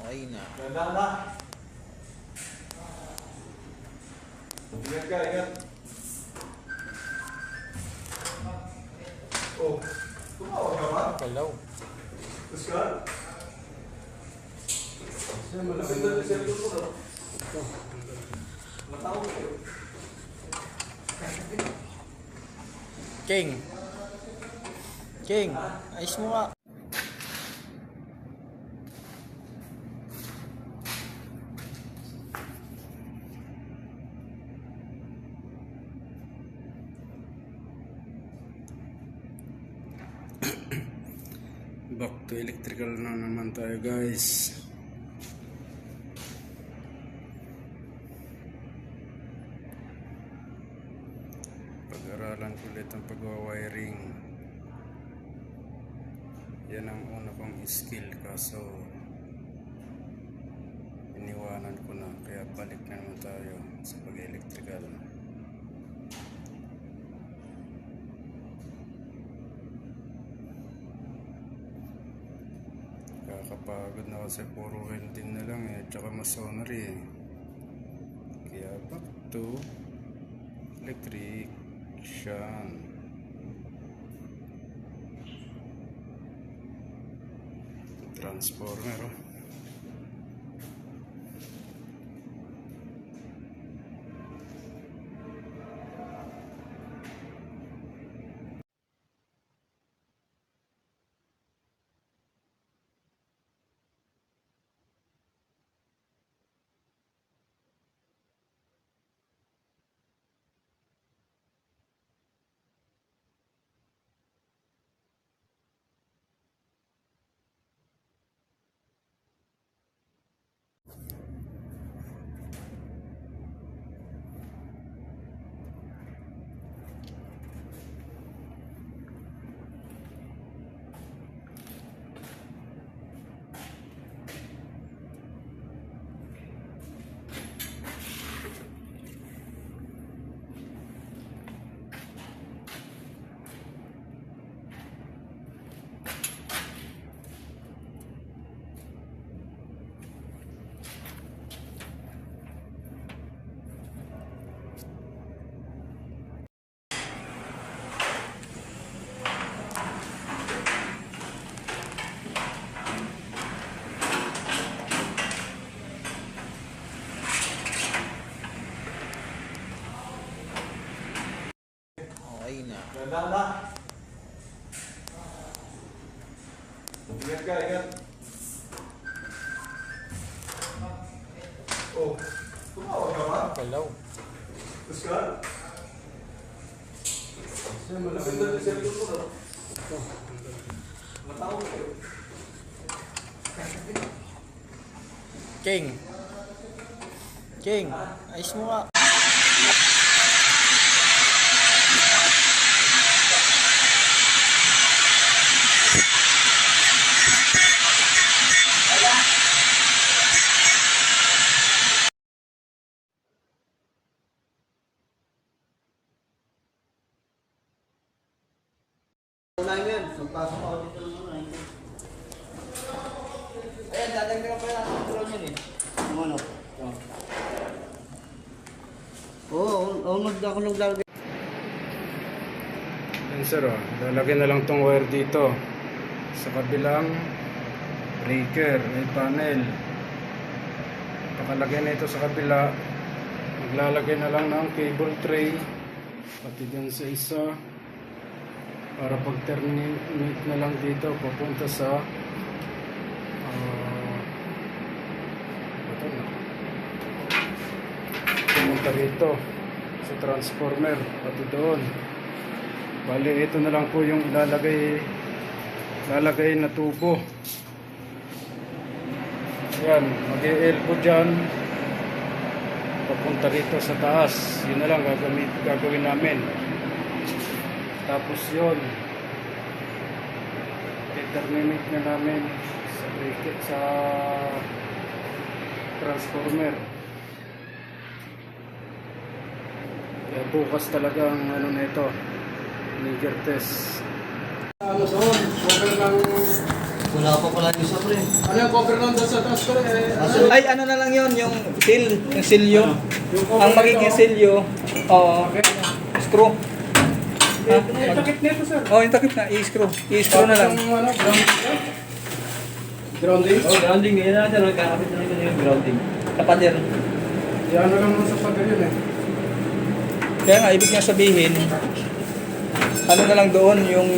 Okay na. Ganda na. Ingat ka, ingat. Oh, tumawag ka ba? Hello. Oscar? Malapit na yung cellphone ko, no? Matawag ko. King. King, ayos mo nga. Back to electrical na naman tayo, guys. Pag-aralan ko ulit ang pagwa-wiring. Yan ang una kong skill, kaso iniwanan ko na, kaya balik na naman tayo sa pag-electrical. Kakapagod na kasi puro welding na lang tsaka masonry kaya back to electrician. Transformer, oh. Okay na. Ganda na. Ingat ka, ingat. Oh, tumawag ka ba? Hello. Oscar? Malapit na yung cellphone ko, no? Matawag ko. King. King, ayos mo nga. Unahin mo yan. Magpasok ako dito ng unahin ko. Ayan, dadagdagan pa natin ang drone yun eh. Ano? Oo, ako naglalagay. Yan, sir, oh. Lalagyan na lang tong wire dito sa kabilang breaker, may panel. Pakalagay na ito sa kabila, maglalagay na lang ng cable tray pati dyan sa isa para pag terminate na lang dito papunta sa pumunta rito sa transformer pati doon. Bali ito na lang po yung lalagay na tubo. Yan, mag-e-elbow dyan papunta rito sa taas. Yun na lang gagawin namin. Tapos yun, i-terminate na namin sa bracket sa transformer. Kaya bukas talaga ang ano nito, nigger test. Ano soon, cover ng Wala pa pala yung isa, pre. Ano yung cover nun doon sa taas ko eh? Ay, ano na lang yun, yung silyo. Ang magiging silyo, oo, screw. Ha? Yung takip nito, sir. Oh, yung takip na, i-screw. I-screw na lang. Yung ano, grounding? Oh, grounding. Yan na natin. Nagkakapit na rin yung grounding. Kapader. Yan na lang sa pader yun eh. Kaya nga, ibig niya sabihin, ano na lang doon, yung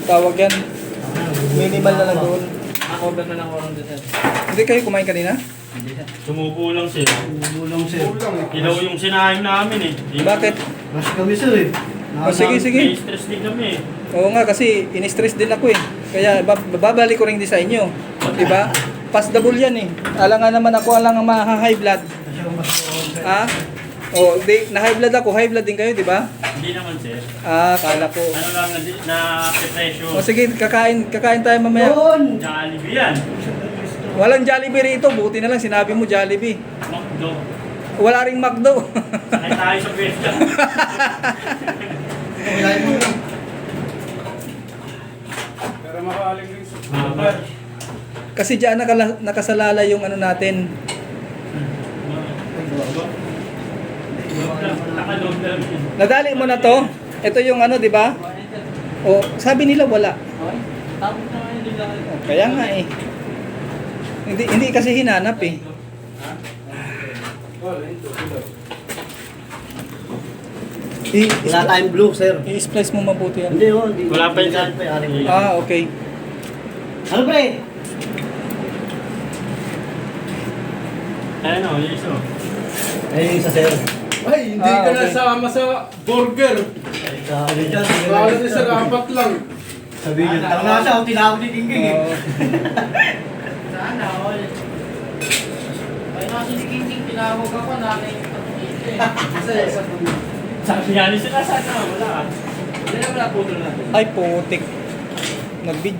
tawag yan, minimal na lang doon. Nakakover na lang ako rin dito. Hindi kayo kumain kanina? Sumuko lang sir. Bulong, sir. Kulang eh. Ilaw yung sinahing namin eh. Bakit? Rush kami, sir, eh. Oh, sige, sige. May stress din kami eh. Oo nga, kasi in-stress din ako eh. Kaya babalik ko rin din sa inyo. Diba? Passable yan eh. Alang nga naman ako, alang nga ma-high blood. Ha? Oh, na-high blood ako, high blood din kayo, di ba? Hindi naman sir. Ah, kala ko. Ano lang na O depression. sige, kakain tayo mamaya. Doon! Jollibee yan. Walang Jollibee rito, buti na lang sinabi mo Jollibee. McDo. Wala ring McDo. Sakay tayo sa pwesto. Pero makaaling rin sa Mahaba. Kasi diyan nakasalala yung ano natin. Nakalog lang yun. Nadali mo na to. Ito yung ano, di ba? O, sabi nila wala. Tapos na ngayon din lang. O, kaya nga eh. Hindi kasi hinanap eh. Wala, ito. Wala tayong blue, sir. I-splice mo mabuti yan. Hindi, oh. Hindi. Wala pa yun, sir. Hindi pa yung aring- Ah, okay. Ano, pre? Ayan o, yes o. Ayun yung isa, sir. Ay, hindi Ah, ka okay. nasama sa burger. Sa ano dyan? Bawal din sa dapat lang. Sabi niyo. Tama na siya, tinawag ni King King, eh. Oo. Sana all. Ay, nasi si King King, tinawag ako, nanay yung dito eh. Sabi nga ni sila sana, wala. Hindi naman naputol natin. Ay, putik. Nag-video.